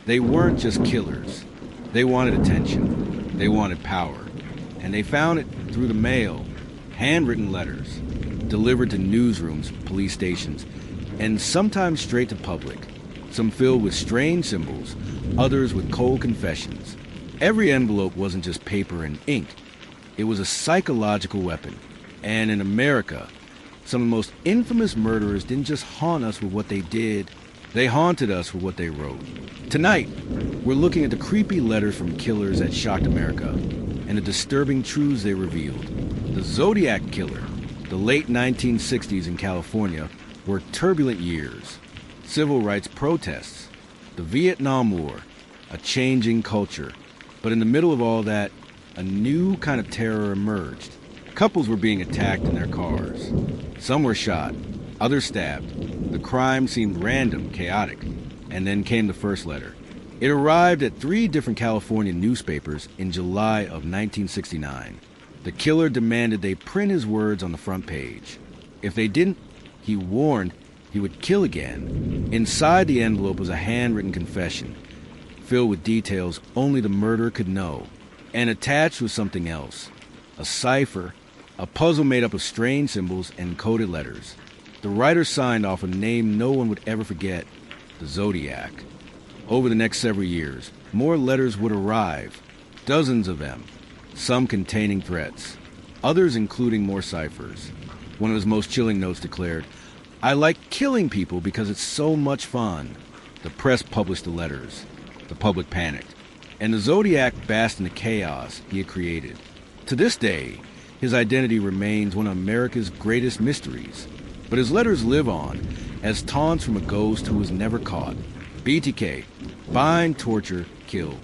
They weren't just killers. They wanted attention. They wanted power. And they found it through the mail, handwritten letters, delivered to newsrooms, police stations, and sometimes straight to public, some filled with strange symbols, others with cold confessions. Every envelope wasn't just paper and ink. It was a psychological weapon. And in America, some of the most infamous murderers didn't just haunt us with what they did, they haunted us with what they wrote. Tonight, we're looking at the creepy letters from killers that shocked America and the disturbing truths they revealed. The Zodiac Killer, the late 1960s in California, were turbulent years. Civil rights protests, the Vietnam War, a changing culture. But in the middle of all that, a new kind of terror emerged. Couples were being attacked in their cars. Some were shot, others stabbed. The crime seemed random, chaotic. And then came the first letter. It arrived at 3 different California newspapers in July of 1969. The killer demanded they print his words on the front page. If they didn't, he warned he would kill again. Inside the envelope was a handwritten confession, filled with details only the murderer could know. And attached was something else, a cipher, a puzzle made up of strange symbols and coded letters. The writer signed off a name no one would ever forget, the Zodiac. Over the next several years, more letters would arrive, dozens of them, some containing threats, others including more ciphers. One of his most chilling notes declared, "I like killing people because it's so much fun." The press published the letters. The public panicked. And the Zodiac basked in the chaos he had created. To this day, his identity remains one of America's greatest mysteries. But his letters live on as taunts from a ghost who was never caught. BTK, bind, torture, kill.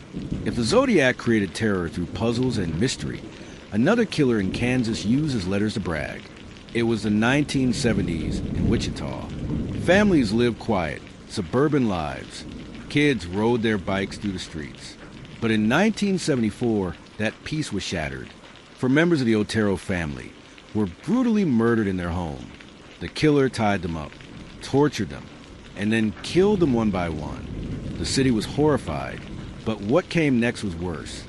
If the Zodiac created terror through puzzles and mystery, another killer in Kansas used his letters to brag. It was the 1970s in Wichita. Families lived quiet, suburban lives. Kids rode their bikes through the streets. But in 1974, that peace was shattered. For members of the Otero family were brutally murdered in their home. The killer tied them up, tortured them, and then killed them one by one. The city was horrified, but what came next was worse.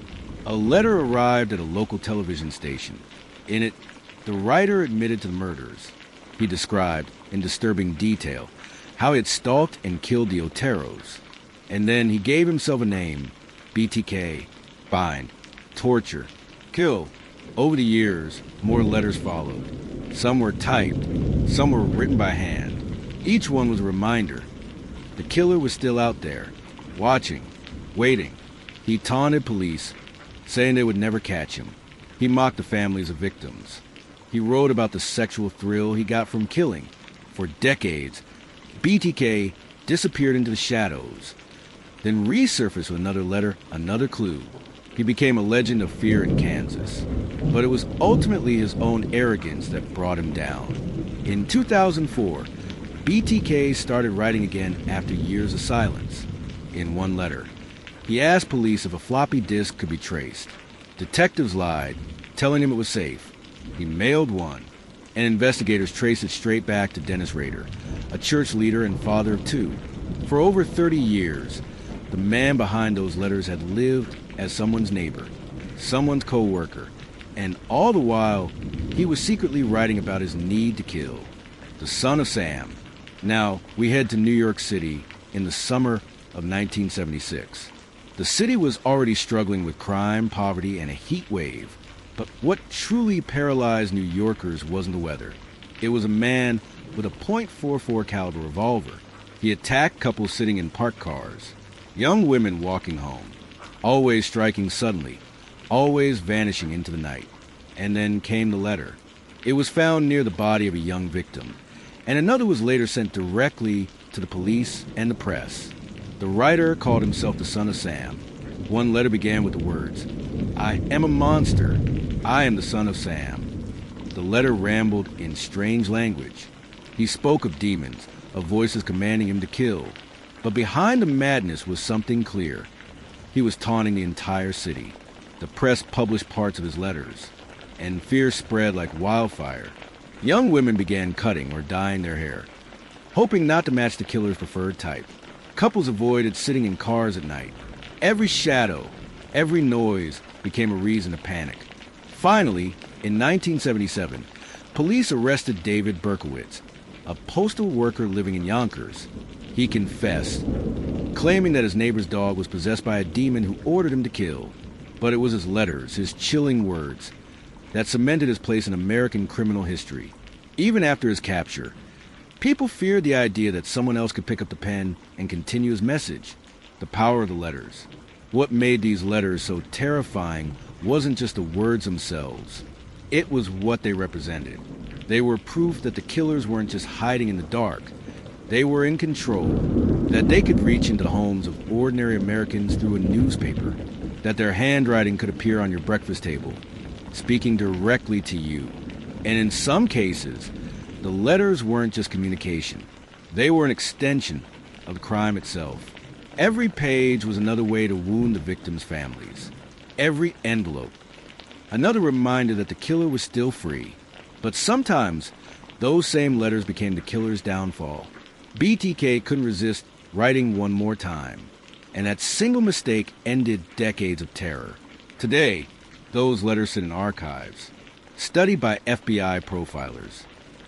A letter arrived at a local television station. In it, the writer admitted to the murders. He described, in disturbing detail, how he had stalked and killed the Oteros. And then he gave himself a name, BTK, bind, torture, kill. Over the years, more letters followed. Some were typed, some were written by hand. Each one was a reminder. The killer was still out there, watching, waiting. He taunted police, saying they would never catch him. He mocked the families of victims. He wrote about the sexual thrill he got from killing. For decades, BTK disappeared into the shadows, then resurfaced with another letter, another clue. He became a legend of fear in Kansas. But it was ultimately his own arrogance that brought him down. In 2004, BTK started writing again after years of silence. In one letter, he asked police if a floppy disk could be traced. Detectives lied, telling him it was safe. He mailed one, and investigators traced it straight back to Dennis Rader, a church leader and father of 2. For over 30 years, the man behind those letters had lived as someone's neighbor, someone's co-worker, and all the while, he was secretly writing about his need to kill. The son of Sam. Now, we head to New York City in the summer of 1976. The city was already struggling with crime, poverty, and a heat wave. But what truly paralyzed New Yorkers wasn't the weather. It was a man with a .44 caliber revolver. He attacked couples sitting in parked cars, young women walking home, always striking suddenly, always vanishing into the night. And then came the letter. It was found near the body of a young victim, and another was later sent directly to the police and the press. The writer called himself the son of Sam. One letter began with the words, "I am a monster. I am the son of Sam." The letter rambled in strange language. He spoke of demons, of voices commanding him to kill. But behind the madness was something clear. He was taunting the entire city. The press published parts of his letters, and fear spread like wildfire. Young women began cutting or dyeing their hair, hoping not to match the killer's preferred type. Couples avoided sitting in cars at night. Every shadow, every noise became a reason to panic. Finally, in 1977, police arrested David Berkowitz, a postal worker living in Yonkers. He confessed, claiming that his neighbor's dog was possessed by a demon who ordered him to kill. But it was his letters, his chilling words, that cemented his place in American criminal history. Even after his capture, people feared the idea that someone else could pick up the pen and continue his message. The power of the letters. What made these letters so terrifying wasn't just the words themselves. It was what they represented. They were proof that the killers weren't just hiding in the dark. They were in control, that they could reach into the homes of ordinary Americans through a newspaper, that their handwriting could appear on your breakfast table, speaking directly to you. And in some cases, the letters weren't just communication. They were an extension of the crime itself. Every page was another way to wound the victims' families. Every envelope, another reminder that the killer was still free. But sometimes, those same letters became the killer's downfall. BTK couldn't resist writing one more time, and that single mistake ended decades of terror. Today, those letters sit in archives, studied by FBI profilers,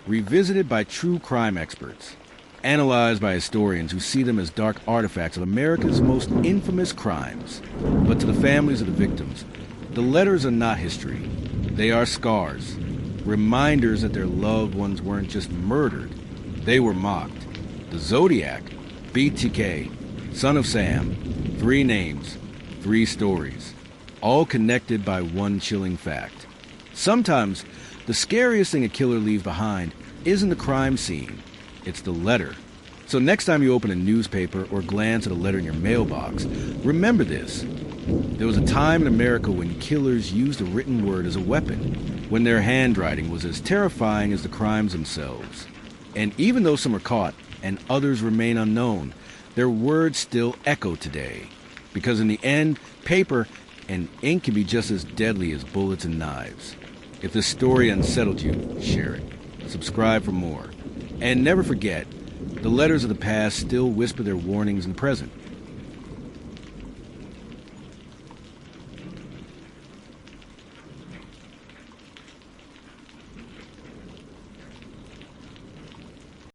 revisited by true crime experts, analyzed by historians who see them as dark artifacts of America's most infamous crimes. But to the families of the victims, the letters are not history. They are scars, reminders that their loved ones weren't just murdered, they were mocked. The Zodiac, BTK, Son of Sam, 3 names, 3 stories, all connected by one chilling fact. Sometimes, the scariest thing a killer leaves behind isn't the crime scene, it's the letter. So next time you open a newspaper or glance at a letter in your mailbox, remember this. There was a time in America when killers used a written word as a weapon, when their handwriting was as terrifying as the crimes themselves. And even though some are caught and others remain unknown, their words still echo today. Because in the end, paper and ink can be just as deadly as bullets and knives. If this story unsettled you, share it. Subscribe for more. And never forget, the letters of the past still whisper their warnings in the present.